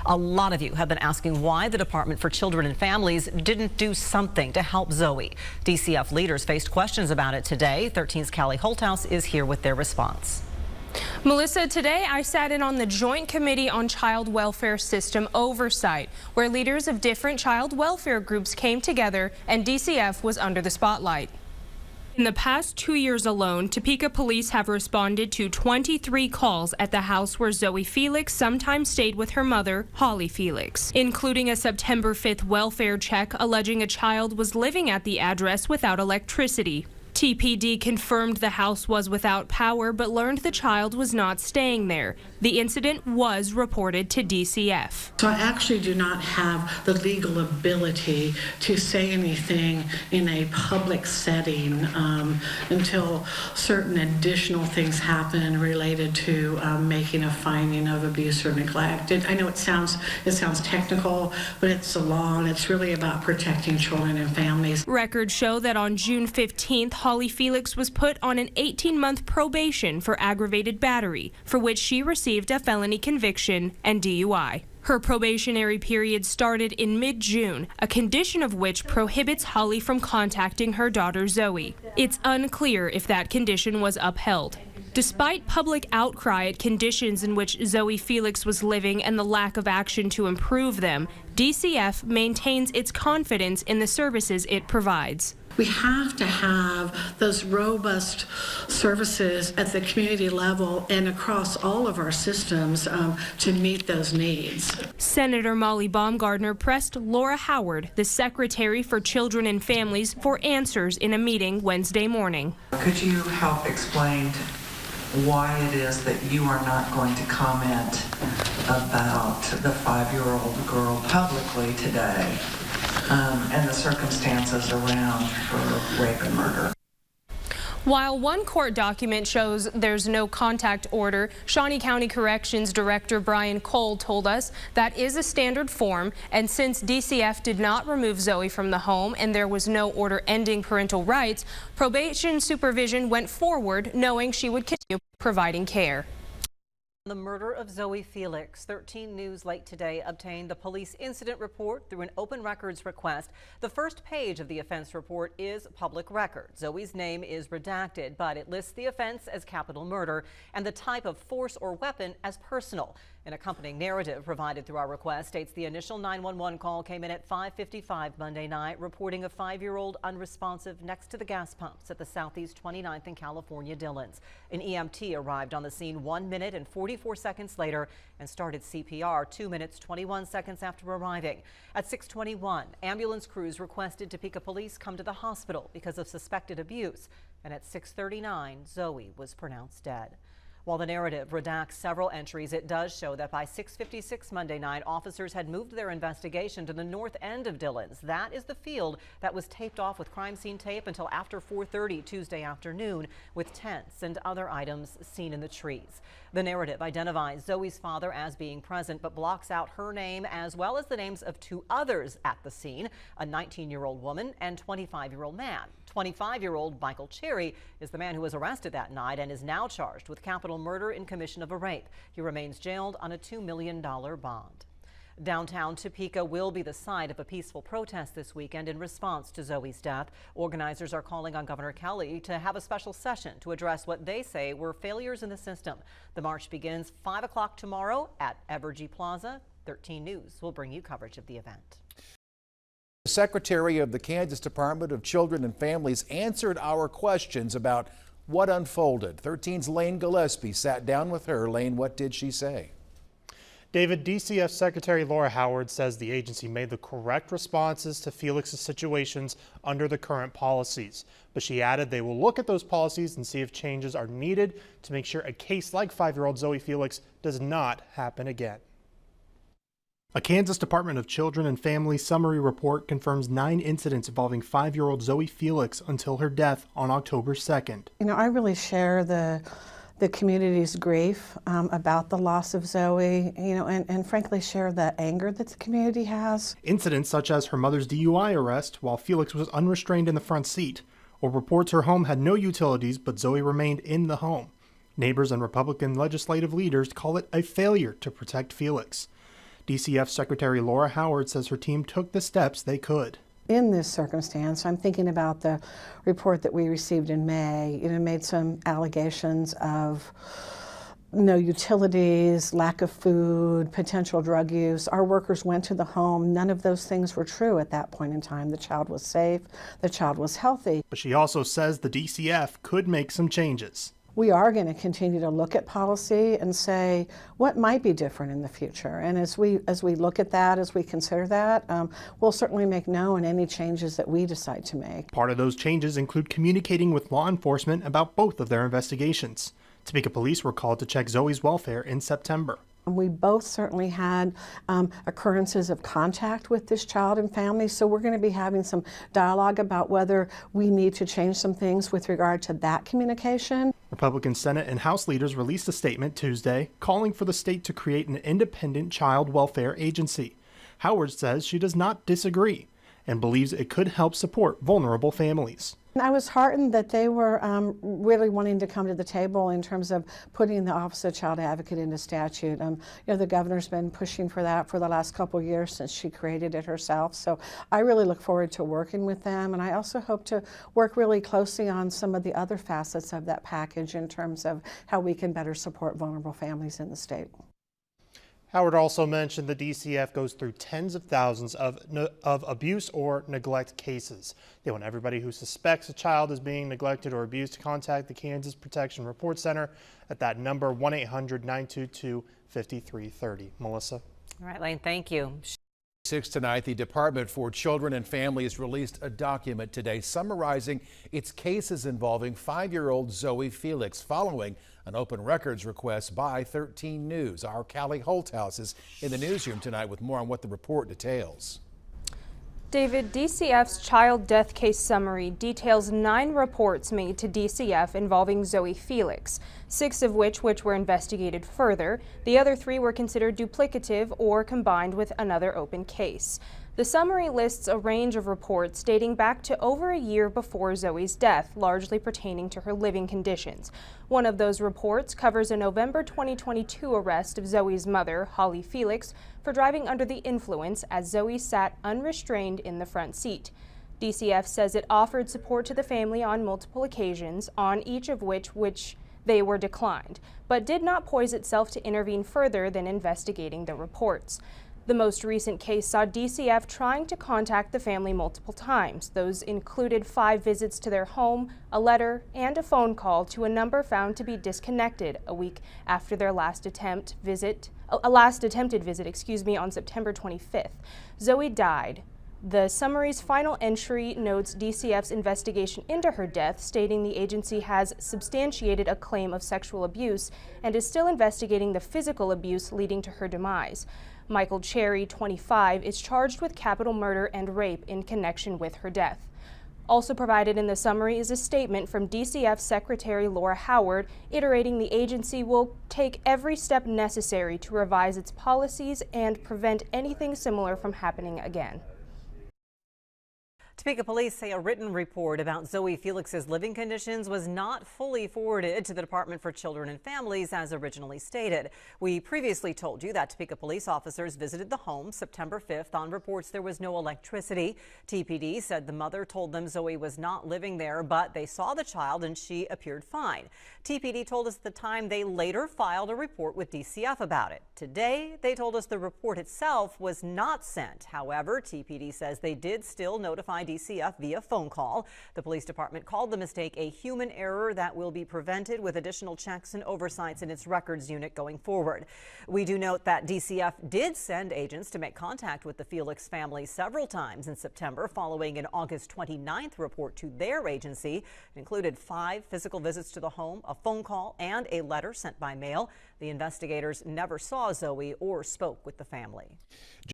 A lot of you have been asking why the Department for Children and Families didn't do something to help Zoey. DCF leaders faced questions about it today. 13's Callie Holthouse is here with their response. Melissa, today I sat in on the Joint Committee on Child Welfare System Oversight, where leaders of different child welfare groups came together and DCF was under the spotlight. In the past 2 years alone, Topeka police have responded to 23 calls at the house where Zoey Felix sometimes stayed with her mother, Holly Felix, including a September 5th welfare check alleging a child was living at the address without electricity. TPD confirmed the house was without power but learned the child was not staying there. The incident was reported to DCF. So I actually do not have the legal ability to say anything in a public setting until certain additional things happen related to making a finding of abuse or neglect. I know it sounds technical, but it's the law and it's really about protecting children and families. Records show that on June 15th, Holly Felix was put on an 18-month probation for aggravated battery, for which she received a felony conviction and DUI. Her probationary period started in mid-June, a condition of which prohibits Holly from contacting her daughter Zoey. It's unclear if that condition was upheld. Despite public outcry at conditions in which Zoey Felix was living and the lack of action to improve them, DCF maintains its confidence in the services it provides. We have to have those robust services at the community level and across all of our systems to meet those needs. Senator Molly Baumgardner pressed Laura Howard, the Secretary for Children and Families, for answers in a meeting Wednesday morning. Could you help explain why it is that you are not going to comment about the 5-year-old girl publicly today? And the circumstances around her rape and murder. While one court document shows there's no contact order, Shawnee County Corrections Director Brian Cole told us that is a standard form, and since DCF did not remove Zoey from the home and there was no order ending parental rights, probation supervision went forward knowing she would continue providing care. The murder of Zoey Felix. 13 News late today obtained the police incident report through an open records request. The first page of the offense report is public record. Zoey's name is redacted, but it lists the offense as capital murder and the type of force or weapon as personal. An accompanying narrative provided through our request states the initial 911 call came in at 5:55 Monday night, reporting a 5-year-old unresponsive next to the gas pumps at the Southeast 29th and California Dillons. An EMT arrived on the scene 1 minute and 44 seconds later and started CPR 2 minutes 21 seconds after arriving. At 6:21, ambulance crews requested Topeka police come to the hospital because of suspected abuse, and at 6:39, Zoey was pronounced dead. While the narrative redacts several entries, it does show that by 6:56 Monday night, officers had moved their investigation to the north end of Dillons. That is the field that was taped off with crime scene tape until after 4:30 Tuesday afternoon, with tents and other items seen in the trees. The narrative identifies Zoey's father as being present, but blocks out her name as well as the names of 2 others at the scene, a 19-year-old woman and 25-year-old man. 25-year-old Michael Cherry is the man who was arrested that night and is now charged with capital murder in commission of a rape. He remains jailed on a $2 million bond. Downtown Topeka will be the site of a peaceful protest this weekend in response to Zoey's death. Organizers are calling on Governor Kelly to have a special session to address what they say were failures in the system. The march begins 5 o'clock tomorrow at Evergy Plaza. 13 News will bring you coverage of the event. The Secretary of the Kansas Department of Children and Families answered our questions about what unfolded. 13's Lane Gillespie sat down with her. Lane, what did she say? David, DCF Secretary Laura Howard says the agency made the correct responses to Felix's situations under the current policies. But she added they will look at those policies and see if changes are needed to make sure a case like 5-year-old Zoey Felix does not happen again. A Kansas Department of Children and Families summary report confirms 9 incidents involving 5-year-old Zoey Felix until her death on October 2nd. You know, I really share the community's grief about the loss of Zoey, you know, and frankly share the anger that the community has. Incidents such as her mother's DUI arrest while Felix was unrestrained in the front seat, or reports her home had no utilities but Zoey remained in the home. Neighbors and Republican legislative leaders call it a failure to protect Felix. DCF Secretary Laura Howard says her team took the steps they could. In this circumstance, I'm thinking about the report that we received in May. It made some allegations of no utilities, lack of food, potential drug use. Our workers went to the home. None of those things were true at that point in time. The child was safe. The child was healthy. But she also says the DCF could make some changes. We are going to continue to look at policy and say what might be different in the future. And as we look at that, as we consider that, we'll certainly make known any changes that we decide to make. Part of those changes include communicating with law enforcement about both of their investigations. Topeka police were called to check Zoey's welfare in September. We both certainly had occurrences of contact with this child and family, so we're going to be having some dialogue about whether we need to change some things with regard to that communication. Republican Senate and House leaders released a statement Tuesday calling for the state to create an independent child welfare agency. Howard says she does not disagree and believes it could help support vulnerable families. I was heartened that they were really wanting to come to the table in terms of putting the Office of Child Advocate into statute. The governor's been pushing for that for the last couple of years since she created it herself. So I really look forward to working with them, and I also hope to work really closely on some of the other facets of that package in terms of how we can better support vulnerable families in the state. Howard also mentioned the DCF goes through tens of thousands of abuse or neglect cases. They want everybody who suspects a child is being neglected or abused to contact the Kansas Protection Report Center at that number, 1-800-922-5330. Melissa? All right, Lane, thank you. 6 tonight, the Department for Children and Families released a document today summarizing its cases involving 5-year-old Zoey Felix following an open records request by 13 News. Our Callie Holthouse is in the newsroom tonight with more on what the report details. David, DCF's child death case summary details 9 reports made to DCF involving Zoey Felix, 6 of which were investigated further. The other 3 were considered duplicative or combined with another open case. The summary lists a range of reports dating back to over a year before Zoey's death, largely pertaining to her living conditions. One of those reports covers a November 2022 arrest of Zoey's mother, Holly Felix, for driving under the influence as Zoey sat unrestrained in the front seat. DCF says it offered support to the family on multiple occasions, on each of which they were declined, but did not poise itself to intervene further than investigating the reports. The most recent case saw DCF trying to contact the family multiple times. Those included 5 visits to their home, a letter, and a phone call to a number found to be disconnected a week after their last attempted visit, on September 25th. Zoey died. The summary's final entry notes DCF's investigation into her death, stating the agency has substantiated a claim of sexual abuse and is still investigating the physical abuse leading to her demise. Michael Cherry, 25, is charged with capital murder and rape in connection with her death. Also provided in the summary is a statement from DCF Secretary Laura Howard, iterating the agency will take every step necessary to revise its policies and prevent anything similar from happening again. Topeka police say a written report about Zoey Felix's living conditions was not fully forwarded to the Department for Children and Families as originally stated. We previously told you that Topeka police officers visited the home September 5th on reports there was no electricity. TPD said the mother told them Zoey was not living there, but they saw the child and she appeared fine. TPD told us at the time they later filed a report with DCF about it. Today, they told us the report itself was not sent. However, TPD says they did still notify DCF via phone call. The police department called the mistake a human error that will be prevented with additional checks and oversights in its records unit going forward. We do note that DCF did send agents to make contact with the Felix family several times in September following an August 29th report to their agency. It included 5 physical visits to the home, a phone call, and a letter sent by mail. The investigators never saw Zoey or spoke with the family.